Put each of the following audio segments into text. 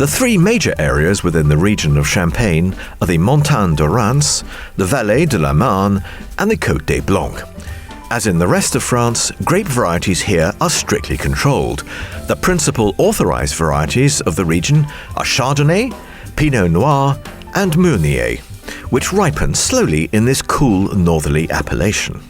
The three major areas within the region of Champagne are the Montagnes de Reims, the Vallée de la Marne, and the Côte des Blancs. As in the rest of France, grape varieties here are strictly controlled. The principal authorized varieties of the region are Chardonnay, Pinot Noir, and Meunier, which ripen slowly in this cool northerly appellation.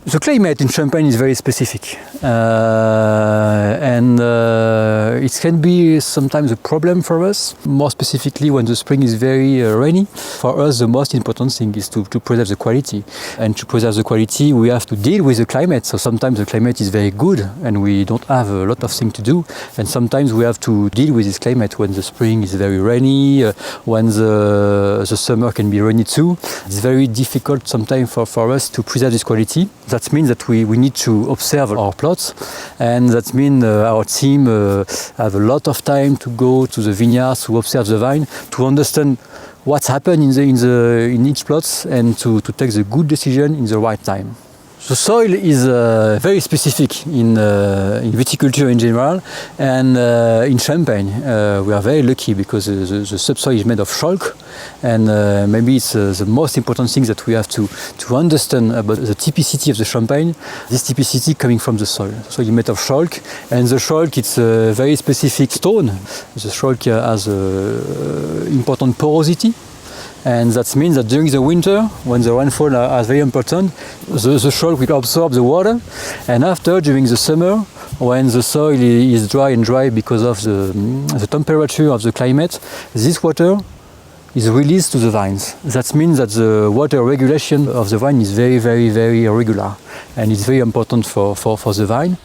The climate in Champagne is very specific, and it can be sometimes a problem for us, more specifically when the spring is very rainy. For us, the most important thing is to preserve the quality. And to preserve the quality, we have to deal with the climate. So sometimes the climate is very good and we don't have a lot of things to do. And sometimes we have to deal with this climate when the spring is very rainy, when the summer can be rainy too. It's very difficult sometimes for us to preserve this quality. That means that we need to observe our plots, and that means our team have a lot of time to go to the vineyards to observe the vine, to understand what's happened in each plot, and to take the good decision in the right time. The soil is very specific in viticulture in general, and in Champagne we are very lucky because the subsoil is made of chalk, and maybe it's the most important thing that we have to understand about the typicity of the Champagne. This typicity coming from the soil. So it's made of chalk, and the chalk it's a very specific stone. The chalk has important porosity. And that means that during the winter, when the rainfall is very important, the chalk will absorb the water. And after, during the summer, when the soil is dry because of the temperature of the climate, this water is released to the vines. That means that the water regulation of the vine is very, very, very regular. And it's very important for the vine.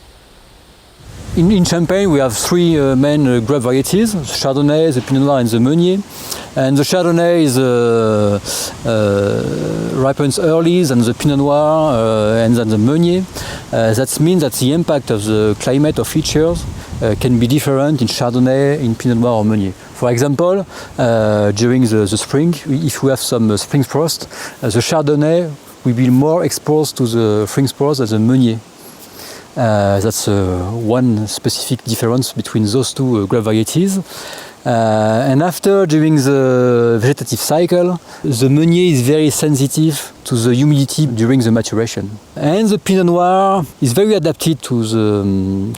In Champagne, we have three main grape varieties: the Chardonnay, the Pinot Noir, and the Meunier. And the Chardonnay ripens early than the Pinot Noir and than the Meunier. That means that the impact of the climate of each year can be different in Chardonnay, in Pinot Noir or Meunier. For example, during the spring, if we have some spring frost, the Chardonnay will be more exposed to the spring frost than the Meunier. That's one specific difference between those two grape varieties. And after, during the vegetative cycle, the Meunier is very sensitive to the humidity during the maturation. And the Pinot Noir is very adapted to the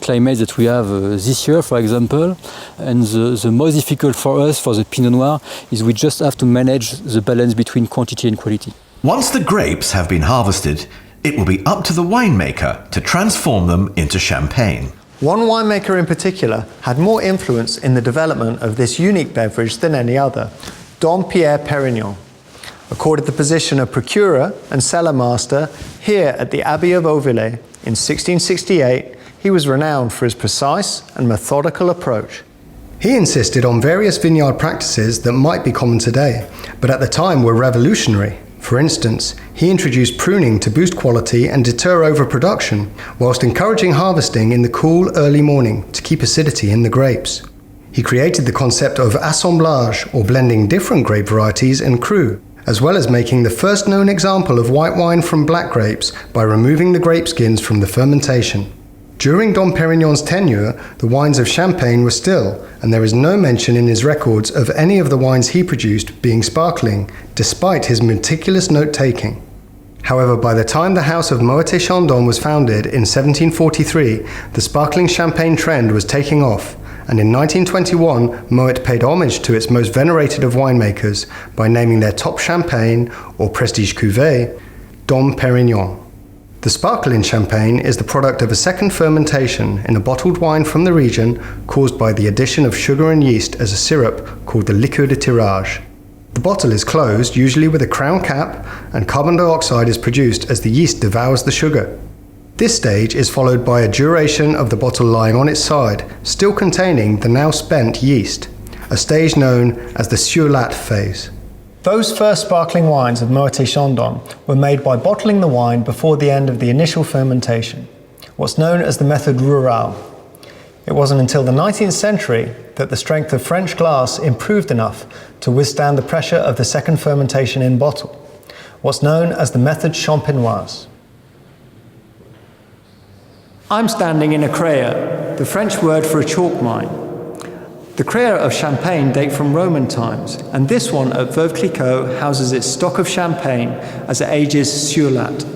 climate that we have this year, for example. And the most difficult for us, for the Pinot Noir, is we just have to manage the balance between quantity and quality. Once the grapes have been harvested, it will be up to the winemaker to transform them into champagne. One winemaker in particular had more influence in the development of this unique beverage than any other, Dom Pierre Pérignon. Accorded the position of procurer and cellar master here at the Abbey of Auvillers in 1668, he was renowned for his precise and methodical approach. He insisted on various vineyard practices that might be common today, but at the time were revolutionary. For instance, he introduced pruning to boost quality and deter overproduction, whilst encouraging harvesting in the cool early morning to keep acidity in the grapes. He created the concept of assemblage, or blending different grape varieties en cru, as well as making the first known example of white wine from black grapes by removing the grape skins from the fermentation. During Dom Pérignon's tenure, the wines of Champagne were still, and there is no mention in his records of any of the wines he produced being sparkling, despite his meticulous note-taking. However, by the time the house of Moët et Chandon was founded in 1743, the sparkling champagne trend was taking off, and in 1921, Moët paid homage to its most venerated of winemakers by naming their top champagne, or prestige cuvée, Dom Pérignon. The sparkle in Champagne is the product of a second fermentation in a bottled wine from the region caused by the addition of sugar and yeast as a syrup called the liqueur de tirage. The bottle is closed, usually with a crown cap, and carbon dioxide is produced as the yeast devours the sugar. This stage is followed by a duration of the bottle lying on its side, still containing the now spent yeast, a stage known as the sur-lat phase. Those first sparkling wines of Moët et Chandon were made by bottling the wine before the end of the initial fermentation, what's known as the method rurale. It wasn't until the 19th century that the strength of French glass improved enough to withstand the pressure of the second fermentation in bottle, what's known as the method champenoise. I'm standing in a crayer, the French word for a chalk mine. The crayons of Champagne date from Roman times, and this one at Veuve Clicquot houses its stock of champagne as it ages sur latte.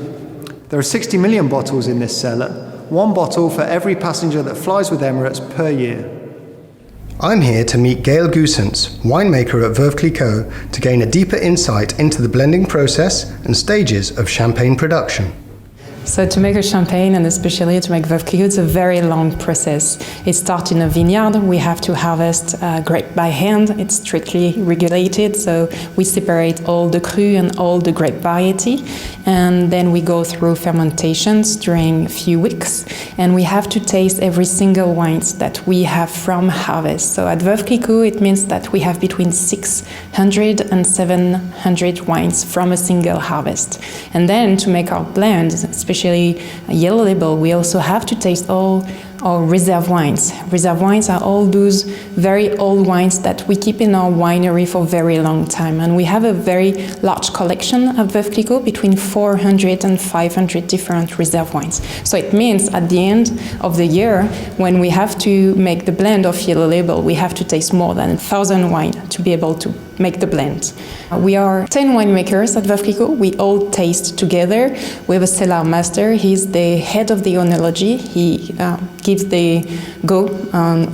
There are 60 million bottles in this cellar, one bottle for every passenger that flies with Emirates per year. I'm here to meet Gaël Goussens, winemaker at Veuve Clicquot, to gain a deeper insight into the blending process and stages of champagne production. So to make a champagne, and especially to make Veuve Clicquot, it's a very long process. It starts in a vineyard. We have to harvest grape by hand. It's strictly regulated, so we separate all the cru and all the grape variety. And then we go through fermentations during a few weeks. And we have to taste every single wines that we have from harvest. So at Veuve Clicquot, it means that we have between 600 and 700 wines from a single harvest. And then to make our blends, especially yellow label, we also have to taste all our reserve wines. Reserve wines are all those very old wines that we keep in our winery for a very long time. And we have a very large collection at Veuve Clicquot, between 400 and 500 different reserve wines. So it means at the end of the year, when we have to make the blend of yellow label, we have to taste more than 1,000 wines to be able to make the blend. We are 10 winemakers at Veuve Clicquot. We all taste together. We have a cellar master. He's the head of the oenology. He gives the go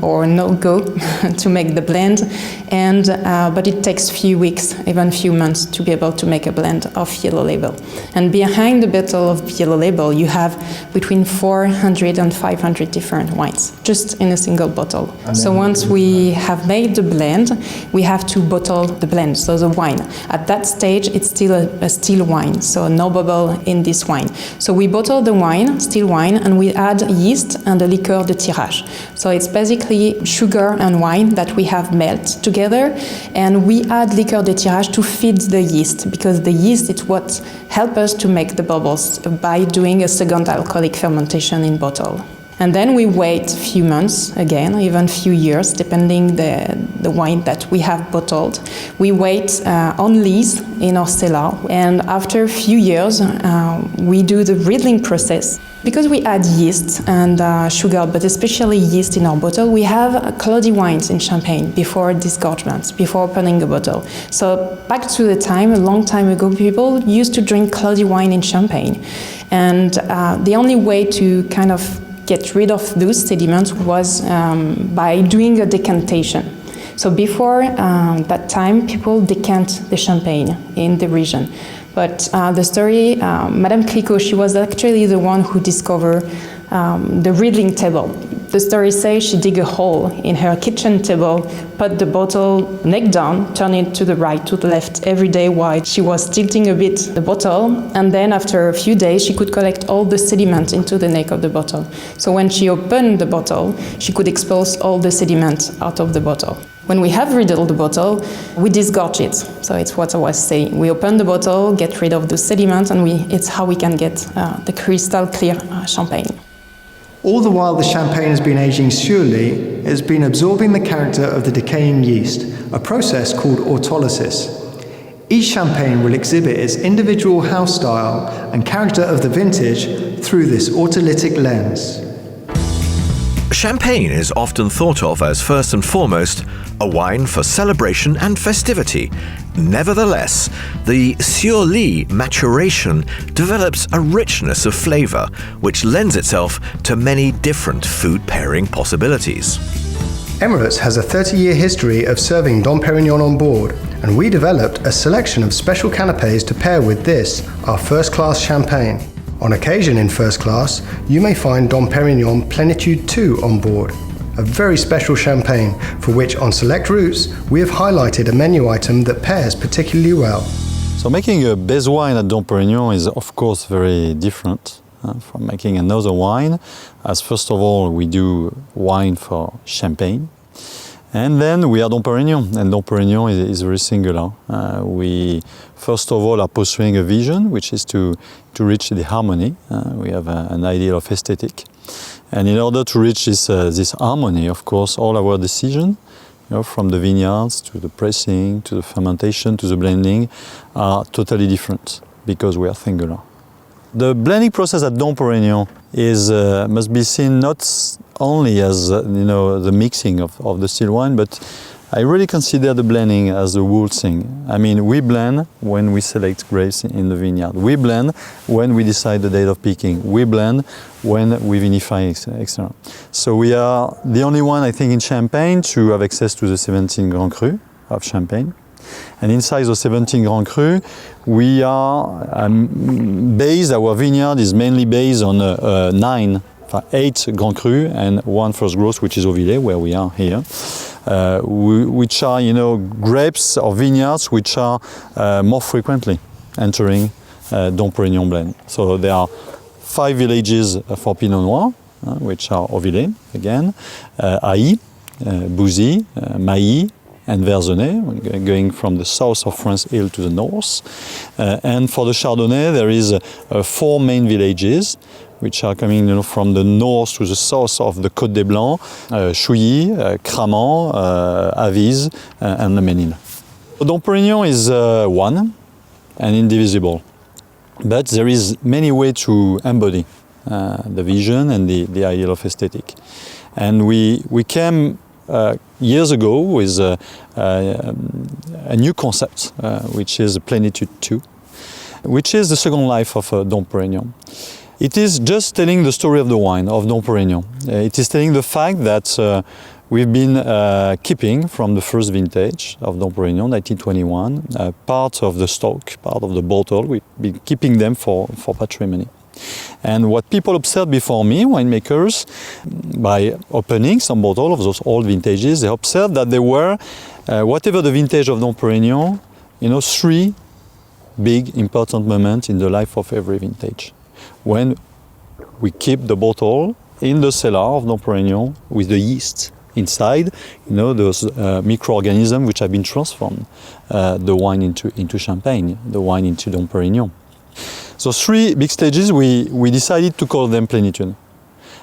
or no go to make the blend. And but it takes few weeks, even few months, to be able to make a blend of yellow label. And behind the bottle of yellow label, you have between 400 and 500 different wines, just in a single bottle. So once we have made the blend, we have to bottle the blend, so the wine. At that stage, it's still a still wine, so no bubble in this wine. So we bottle the wine, still wine, and we add yeast and a liqueur de tirage. So it's basically sugar and wine that we have melt together, and we add liqueur de tirage to feed the yeast, because the yeast is what helps us to make the bubbles by doing a second alcoholic fermentation in bottle. And then we wait a few months, again, even few years, depending the wine that we have bottled. We wait on lees in our cellar, and after a few years, we do the riddling process. Because we add yeast and sugar, but especially yeast in our bottle, we have cloudy wines in Champagne before disgorgement, before opening a bottle. So back to the time, a long time ago, people used to drink cloudy wine in Champagne. And the only way to kind of get rid of those sediments was by doing a decantation. So before that time, people decant the champagne in the region. But the story, Madame Clicquot, she was actually the one who discovered the riddling table. The story says she dig a hole in her kitchen table, put the bottle neck down, turn it to the right, to the left every day while she was tilting a bit the bottle, and then after a few days she could collect all the sediment into the neck of the bottle. So when she opened the bottle, she could expose all the sediment out of the bottle. When we have riddled the bottle, we disgorge it. So it's what I was saying. We open the bottle, get rid of the sediment, and it's how we can get the crystal clear champagne. All the while the champagne has been aging surely, it has been absorbing the character of the decaying yeast, a process called autolysis. Each champagne will exhibit its individual house style and character of the vintage through this autolytic lens. Champagne is often thought of as first and foremost a wine for celebration and festivity. Nevertheless, the sur-lie maturation develops a richness of flavor which lends itself to many different food pairing possibilities. Emirates has a 30-year history of serving Dom Pérignon on board, and we developed a selection of special canapés to pair with this, our first-class champagne. On occasion in first class, you may find Dom Pérignon Plénitude 2 on board, a very special champagne for which on select routes we have highlighted a menu item that pairs particularly well. So making a base wine at Dom Pérignon is of course very different from making another wine, as first of all we do wine for champagne. And then we are Dom Pérignon, and Dom Pérignon is very singular. We first of all are pursuing a vision, which is to reach the harmony. We have an ideal of aesthetic. And in order to reach this harmony, of course, all our decisions, from the vineyards to the pressing, to the fermentation, to the blending, are totally different, because we are singular. The blending process at Dom Pérignon is must be seen not only as the mixing of the still wine, but I really consider the blending as a whole thing. I mean, we blend when we select grapes in the vineyard. We blend when we decide the date of picking. We blend when we vinify, etc. So we are the only one, I think, in Champagne to have access to the 17 Grand Cru of Champagne. And inside the 17 Grand Cru, we are our vineyard is mainly based on 8 Grand Cru and 1 first growth, which is Auvillé, where we are here. Which are, grapes or vineyards which are more frequently entering Dom Pérignon blend. So there are 5 villages for Pinot Noir, which are Auvillé, again, Ailly, Bouzy, Mailly, and Verzenay, going from the south of France hill to the north. And for the Chardonnay, there is 4 main villages, which are coming from the north to the south of the Côte des Blancs, Chouilly, Cramant, Avize, and Le Mesnil. Dom Pérignon is one and indivisible, but there is many ways to embody the vision and the ideal of aesthetic. And we came years ago with a new concept, which is Plenitude 2, which is the second life of Dom Pérignon. It is just telling the story of the wine, of Dom Pérignon. It is telling the fact that we've been keeping from the first vintage of Dom Pérignon, 1921, part of the stock, part of the bottle. We've been keeping them for patrimony. And what people observed before me, winemakers, by opening some bottle of those old vintages, they observed that there were, whatever the vintage of Dom Pérignon, 3 big important moments in the life of every vintage. When we keep the bottle in the cellar of Dom Pérignon with the yeast inside, those microorganisms which have been transformed the wine into Champagne, the wine into Dom Pérignon. So 3 big stages, we decided to call them Plenitude.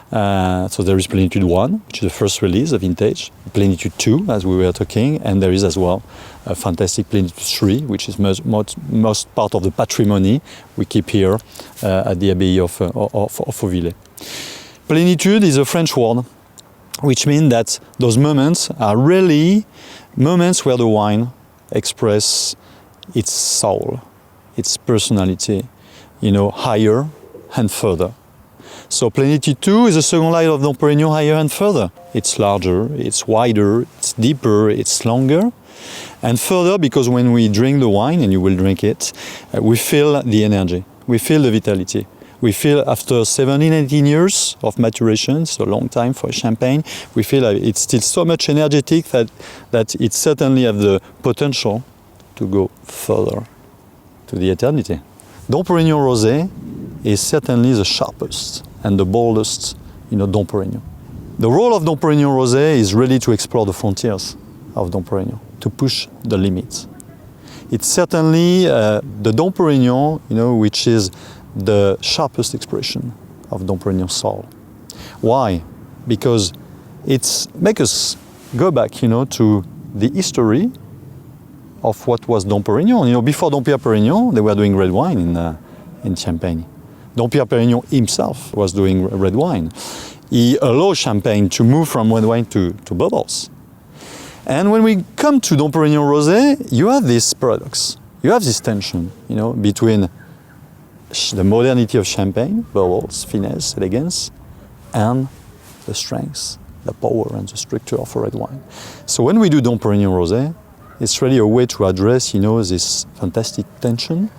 So there is Plenitude 1, which is the first release of vintage, Plenitude 2, as we were talking, and there is as well a fantastic Plenitude 3, which is most part of the patrimony we keep here at the Abbey of Auvillé. Plenitude is a French word, which means that those moments are really moments where the wine expresses its soul, its personality, higher and further. So Plenitude 2 is the second life of Dom Pérignon, higher and further. It's larger, it's wider, it's deeper, it's longer. And further, because when we drink the wine, and you will drink it, we feel the energy, we feel the vitality. We feel after 17, 18 years of maturation, it's a long time for champagne, we feel it's still so much energetic that it certainly has the potential to go further to the eternity. Dom Pérignon Rosé is certainly the sharpest and the boldest, Dom Pérignon. The role of Dom Pérignon Rosé is really to explore the frontiers of Dom Pérignon, to push the limits. It's certainly the Dom Pérignon, which is the sharpest expression of Dom Pérignon's soul. Why? Because it makes us go back, to the history of what was Dom Pérignon. Before Dom Pierre Pérignon, they were doing red wine in Champagne. Dom Pierre Pérignon himself was doing red wine. He allowed Champagne to move from red wine to bubbles. And when we come to Dom Pérignon Rosé, you have this paradox. You have this tension, between the modernity of Champagne, bubbles, finesse, elegance, and the strength, the power, and the structure of a red wine. So when we do Dom Pérignon Rosé, it's really a way to address, this fantastic tension,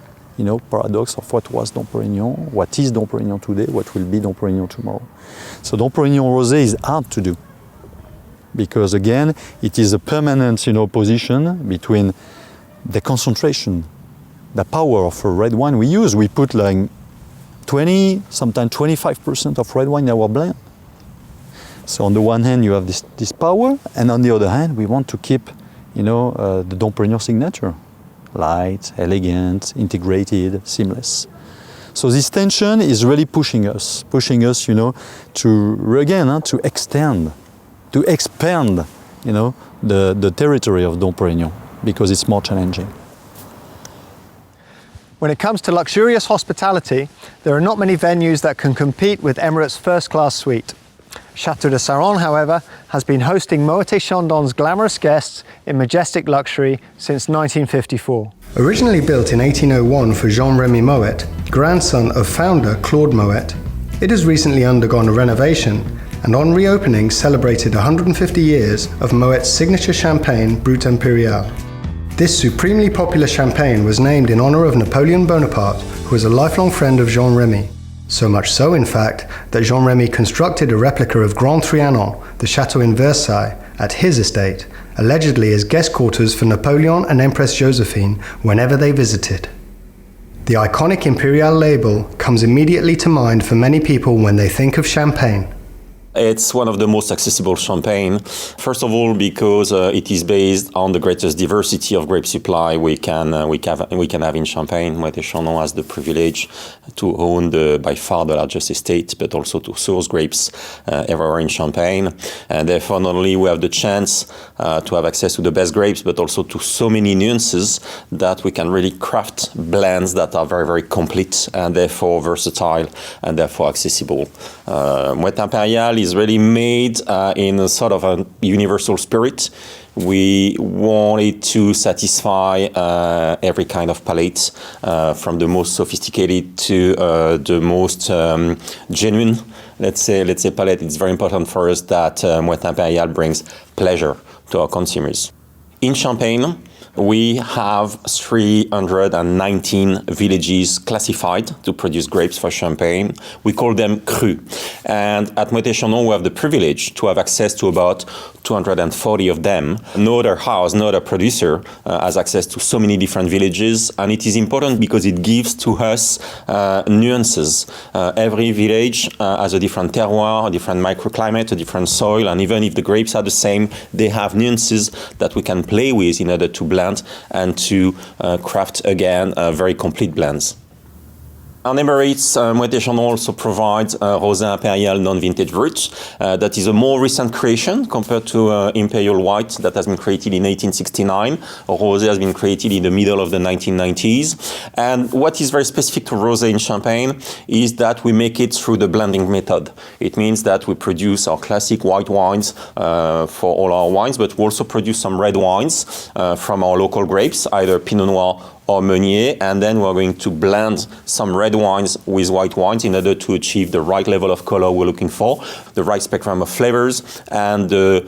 paradox of what was Dom Pérignon, what is Dom Pérignon today, what will be Dom Pérignon tomorrow. So Dom Pérignon Rosé is hard to do because, again, it is a permanent, position between the concentration, the power of a red wine we use. We put like 20, sometimes 25% of red wine in our blend. So on the one hand, you have this power, and on the other hand, we want to keep, the Dom Pérignon signature. Light, elegant, integrated, seamless. So this tension is really pushing us, to again to extend, to expand, the territory of Dom Pérignon because it's more challenging. When it comes to luxurious hospitality, there are not many venues that can compete with Emirates' first-class suite. Château de Saran, however, has been hosting Moët Chandon's glamorous guests in majestic luxury since 1954. Originally built in 1801 for Jean-Remy Moët, grandson of founder Claude Moët, it has recently undergone a renovation and on reopening celebrated 150 years of Moët's signature champagne Brut Impérial. This supremely popular champagne was named in honor of Napoleon Bonaparte, who was a lifelong friend of Jean-Remy. So much so, in fact, that Jean-Remy constructed a replica of Grand Trianon, the chateau in Versailles, at his estate, allegedly as guest quarters for Napoleon and Empress Josephine whenever they visited. The iconic Imperial label comes immediately to mind for many people when they think of champagne. It's one of the most accessible champagne. First of all, because it is based on the greatest diversity of grape supply we can have in Champagne. Moët Chandon has the privilege to own by far the largest estate, but also to source grapes everywhere in Champagne. And therefore, not only we have the chance to have access to the best grapes, but also to so many nuances that we can really craft blends that are very, very complete and therefore versatile and therefore accessible. Moët Impérial is really made in a sort of a universal spirit. We wanted to satisfy every kind of palate, from the most sophisticated to the most genuine, let's say palate. It's very important for us that Moët Impérial brings pleasure to our consumers. In Champagne, we have 319 villages classified to produce grapes for Champagne. We call them crus. And at Moët Chandon, we have the privilege to have access to about 240 of them. No other house, no other producer has access to so many different villages. And it is important because it gives to us nuances. Every village has a different terroir, a different microclimate, a different soil. And even if the grapes are the same, they have nuances that we can play with in order to blend and to craft again very complete blends. On Emirates, Moët Chandon also provides Rosé Impérial non-vintage Brut. That is a more recent creation compared to Imperial White that has been created in 1869. Rosé has been created in the middle of the 1990s. And what is very specific to Rosé in Champagne is that we make it through the blending method. It means that we produce our classic white wines for all our wines, but we also produce some red wines from our local grapes, either Pinot Noir or Meunier, and then we're going to blend some red wines with white wines in order to achieve the right level of color we're looking for, the right spectrum of flavors, and the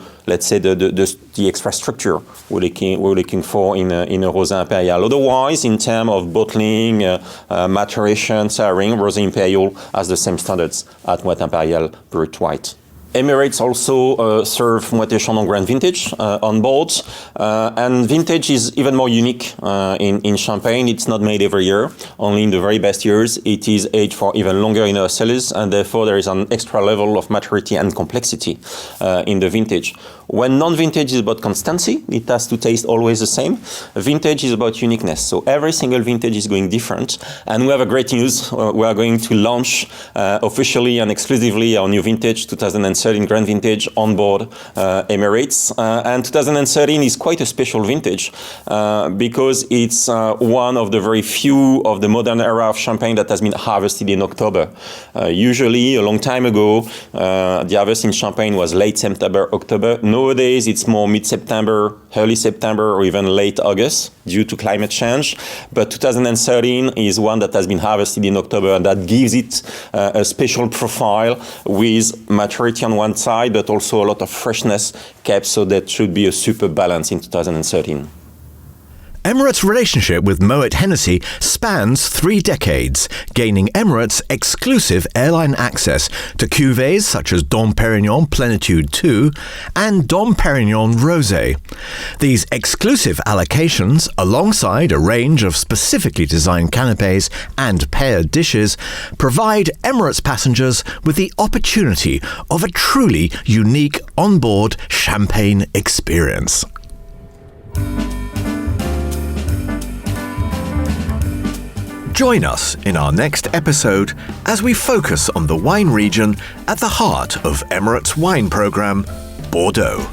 extra structure we're looking for in a Rosé Impérial. Otherwise, in terms of bottling, maturation, cellaring, Rosé Impérial has the same standards at Moët Impérial Brut White. Emirates also serve Moët Chandon Grand Vintage on board, and vintage is even more unique in Champagne. It's not made every year, only in the very best years. It is aged for even longer in our cellars, and therefore there is an extra level of maturity and complexity in the vintage. When non-vintage is about constancy, it has to taste always the same. Vintage is about uniqueness, so every single vintage is going different. And we have a great news. We are going to launch officially and exclusively our new vintage, 2013 Grand Vintage, on board Emirates. And 2013 is quite a special vintage because it's one of the very few of the modern era of Champagne that has been harvested in October. Usually, a long time ago, the harvest in Champagne was late September, October. Nowadays, it's more mid-September, early September, or even late August due to climate change. But 2013 is one that has been harvested in October, and that gives it a special profile with maturity on one side, but also a lot of freshness kept, so that should be a super balance in 2013. Emirates' relationship with Moët Hennessy spans 3 decades, gaining Emirates exclusive airline access to cuvées such as Dom Pérignon Plénitude 2 and Dom Pérignon Rosé. These exclusive allocations, alongside a range of specifically designed canapés and paired dishes, provide Emirates passengers with the opportunity of a truly unique onboard champagne experience. Join us in our next episode as we focus on the wine region at the heart of Emirates' wine programme, Bordeaux.